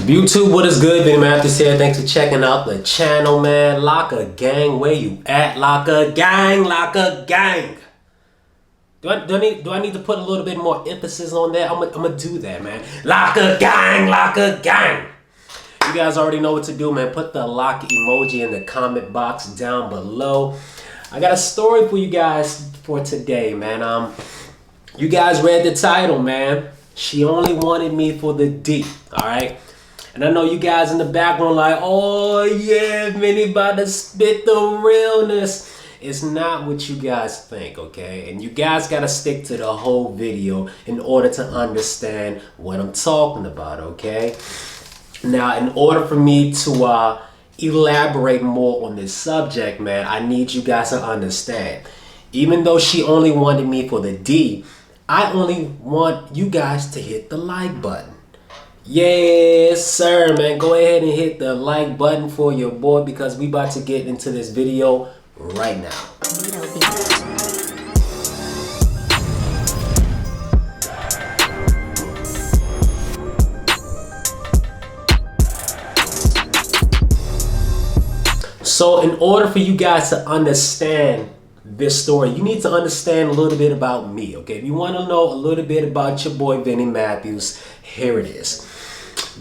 YouTube, what is good? Vinny Matthews here. Thanks for checking out the channel, man. Locka Gang, where you at? Locka Gang, Locka Gang. Do I need to put a little bit more emphasis on that? I'm gonna do that, man. Locka Gang, Locka Gang. You guys already know what to do, man. Put the lock emoji in the comment box down below. I got a story for you guys for today, man. You guys read the title, man. She only wanted me for the D, all right? And I know you guys in the background like, oh yeah, Vinny about to spit the realness. It's not what you guys think, okay? And you guys gotta stick to the whole video in order to understand what I'm talking about, okay? Now, in order for me to elaborate more on this subject, man, I need you guys to understand. Even though she only wanted me for the D, I only want you guys to hit the like button. Yes, sir, man. Go ahead and hit the like button for your boy because we about to get into this video right now. So in order for you guys to understand this story, you need to understand a little bit about me, okay? If you want to know a little bit about your boy Vinny Matthews, here it is.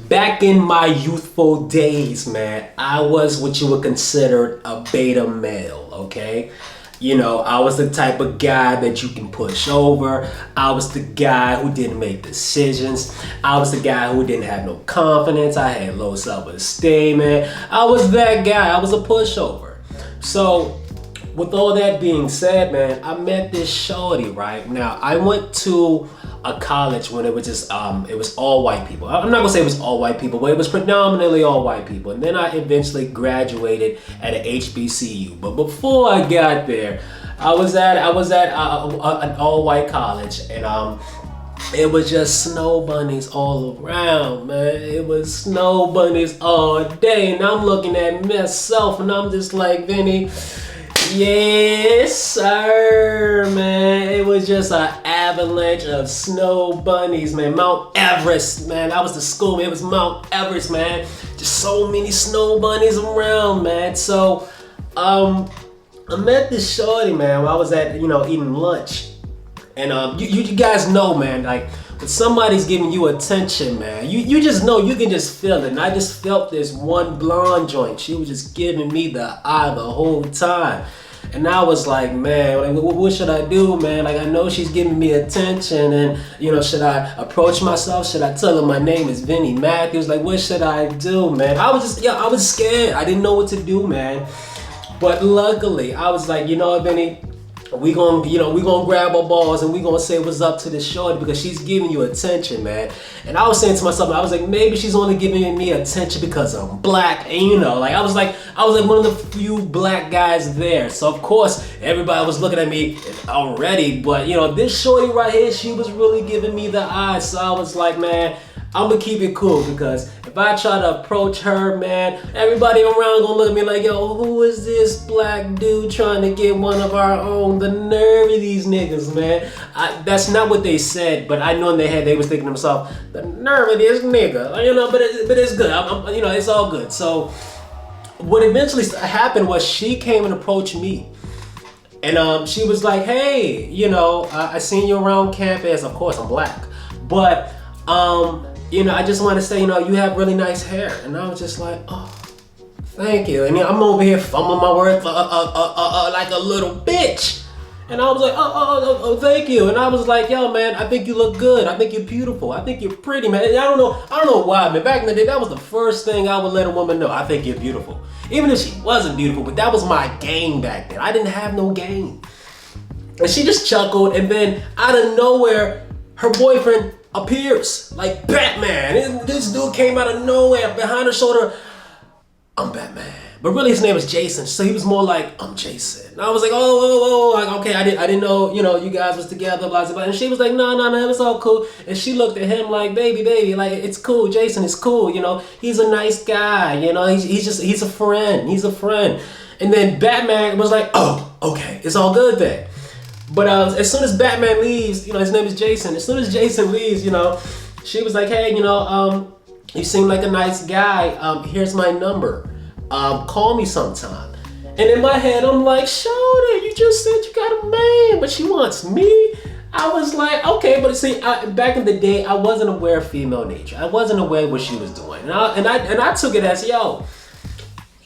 Back in my youthful days, man, I was what you would consider a beta male, okay? You know, I was the type of guy that you can push over. I was the guy who didn't make decisions. I was the guy who didn't have no confidence. I had low self-esteem, man. I was that guy. I was a pushover. So, with all that being said, man, I met this shorty, right? Now, I went to a college when it was just, it was all white people. I'm not gonna say it was all white people, but it was predominantly all white people. And then I eventually graduated at an HBCU. But before I got there, I was at an all white college, and it was just snow bunnies all around, man. It was snow bunnies all day. And I'm looking at myself and I'm just like, Vinny, yes, sir, man. It was just an avalanche of snow bunnies, man. Mount Everest, man. That was the school. It was Mount Everest, man. Just so many snow bunnies around, man. So, I met this shorty, man, when I was at, eating lunch. And you guys know, man, like, when somebody's giving you attention, man, you just know, you can just feel it. And I just felt this one blonde joint. She was just giving me the eye the whole time. And I was like, man, like, what should I do, man? Like, I know she's giving me attention, and, should I approach myself? Should I tell her my name is Vinny Matthews? Like, what should I do, man? I was scared. I didn't know what to do, man. But luckily, I was like, Vinny, we gonna grab our balls and we gonna say what's up to this shorty because she's giving you attention, man. And I was saying to myself, I was like, maybe she's only giving me attention because I'm black, and I was like one of the few black guys there. So of course everybody was looking at me already, but this shorty right here, she was really giving me the eye. So I was like, man, I'm gonna keep it cool because if I try to approach her, man, everybody around gonna look at me like, yo, who is this black dude trying to get one of our own? The nerve of these niggas, man. That's not what they said, but I know in their head they was thinking to themselves, the nerve of this nigga, but it's good. It's all good. So what eventually happened was she came and approached me. And she was like, hey, I seen you around campus. Of course, I'm black, but I just want to say, you have really nice hair. And I was just like, oh, thank you. And I'm over here fumbling my words like a little bitch. And I was like, oh, thank you. And I was like, yo, man, I think you look good. I think you're beautiful. I think you're pretty, man. And I don't know why, man. Back in the day, that was the first thing I would let a woman know. I think you're beautiful. Even if she wasn't beautiful, but that was my game back then. I didn't have no game. And she just chuckled, and then out of nowhere, her boyfriend appears like Batman. This dude came out of nowhere behind her shoulder. I'm Batman. But really his name is Jason. So he was more like, I'm Jason. And I was like, like, okay, I didn't know, you guys was together, blah, blah, blah. And she was like, no, it's all cool. And she looked at him like, baby, like, it's cool. Jason is cool. He's a nice guy. He's a friend. He's a friend. And then Batman was like, oh, okay, it's all good then. But as soon as Batman leaves, his name is Jason. As soon as Jason leaves, she was like, hey, You seem like a nice guy. Here's my number. Call me sometime. And in my head, I'm like, Shorty, you just said you got a man, but she wants me. I was like, okay, but see, back in the day, I wasn't aware of female nature. I wasn't aware of what she was doing, and I took it as, yo,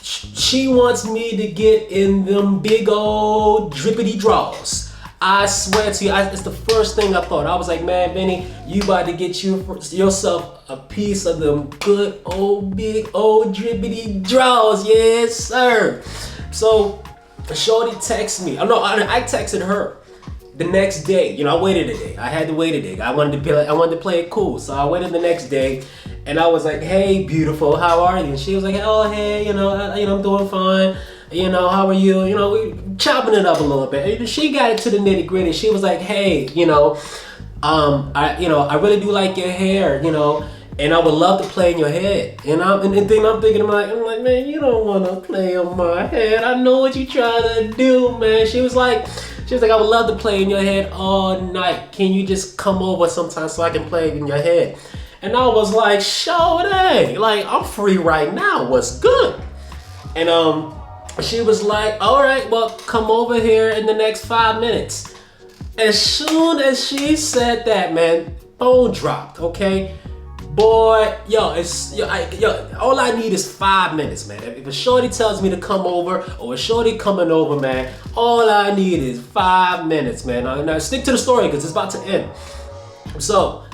she wants me to get in them big old drippity draws. I swear to you, it's the first thing I thought. I was like, man, Benny, you about to get yourself a piece of them good old big old drippity draws, yes sir. So, Shorty texted me. I texted her the next day. I waited a day. I had to wait a day. I wanted to play it cool, so I waited the next day. And I was like, hey, beautiful, how are you? And she was like, oh, hey, I'm doing fine. How are you? We chopping it up a little bit. And she got it to the nitty gritty. She was like, hey, I really do like your hair, and I would love to play in your head. And then I'm thinking, I'm like, man, you don't want to play on my head. I know what you trying to do, man. She was like, I would love to play in your head all night. Can you just come over sometime so I can play in your head? And I was like, Shorty, like, I'm free right now. What's good? And she was like, all right, well, come over here in the next 5 minutes. As soon as she said that, man, phone dropped, okay? Boy, all I need is 5 minutes, man. If a shorty tells me to come over, or a shorty coming over, man, all I need is 5 minutes, man. Now stick to the story, because it's about to end. So,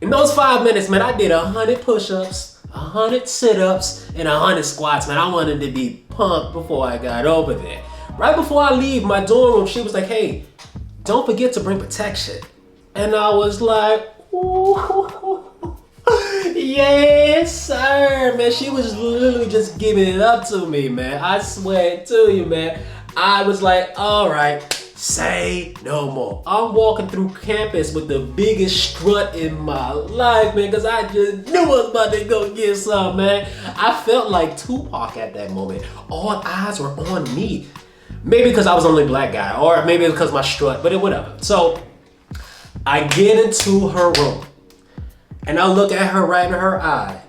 in those 5 minutes, man, I did 100 push-ups, 100 sit-ups, and 100 squats, man. I wanted to be pumped before I got over there. Right before I leave my dorm room, she was like, hey, don't forget to bring protection. And I was like, ooh, yes, sir, man. She was literally just giving it up to me, man. I swear to you, man. I was like, all right, say no more. I'm walking through campus with the biggest strut in my life, man, because I just knew I was about to go get some, man. I felt like Tupac at that moment. All eyes were on me. Maybe because I was the only black guy, or maybe because of my strut, but whatever. So I get into her room, and I look at her right in her eye,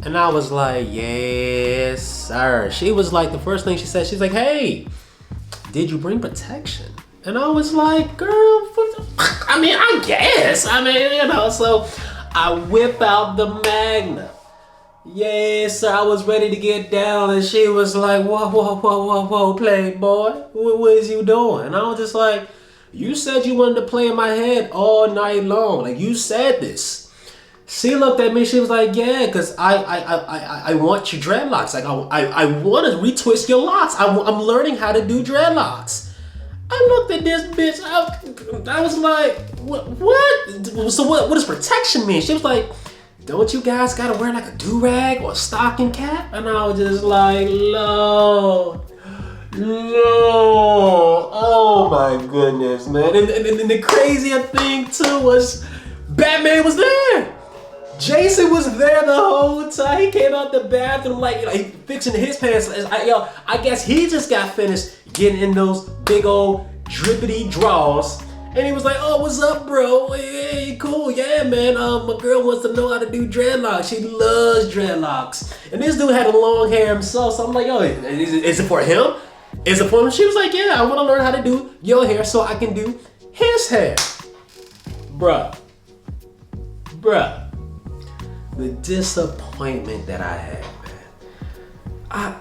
and I was like, yes, sir. She was like, the first thing she said, she's like, hey, did you bring protection? And I was like, girl, I guess. So I whip out the Magna. Yes, sir, I was ready to get down, and she was like, whoa, playboy, what is you doing? And I was just like, you said you wanted to play in my head all night long. Like, you said this. She looked at me, she was like, yeah, because I want your dreadlocks. Like, I want to retwist your locks. I'm learning how to do dreadlocks. I looked at this bitch, I was like, what? So what does protection mean? She was like, don't you guys gotta wear like a do-rag or a stocking cap? And I was just like, no. Oh my goodness, man. And the crazier thing too was Batman was there. Jason was there the whole time. He came out the bathroom like, he fixing his pants. I guess he just got finished getting in those big old drippity draws. And he was like, oh, what's up, bro? Hey, cool, yeah, man. My girl wants to know how to do dreadlocks. She loves dreadlocks. And this dude had a long hair himself, so I'm like, yo, is it for him? Is it for him? She was like, yeah, I want to learn how to do your hair so I can do his hair. Bruh. The disappointment that I had, man.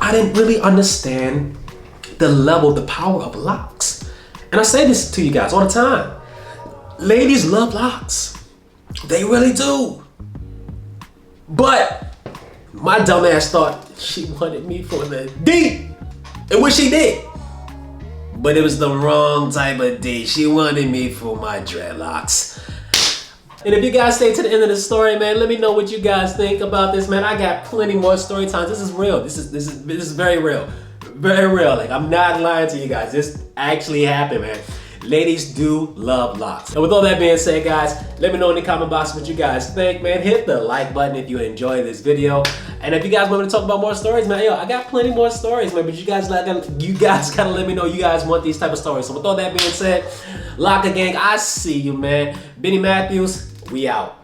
I didn't really understand the level, the power of locks. And I say this to you guys all the time. Ladies love locks. They really do. But my dumb ass thought she wanted me for the D. And which she did. But it was the wrong type of D. She wanted me for my dreadlocks. And if you guys stay to the end of the story, man, let me know what you guys think about this, man. I got plenty more story times. This is real. This is very real. Very real. Like, I'm not lying to you guys. This actually happened, man. Ladies do love locks. And with all that being said, guys, let me know in the comment box what you guys think, man. Hit the like button if you enjoyed this video. And if you guys want me to talk about more stories, man, yo, I got plenty more stories, man. But you guys gotta let me know you guys want these type of stories. So with all that being said, Locka Gang, I see you, man. Benny Matthews, we out.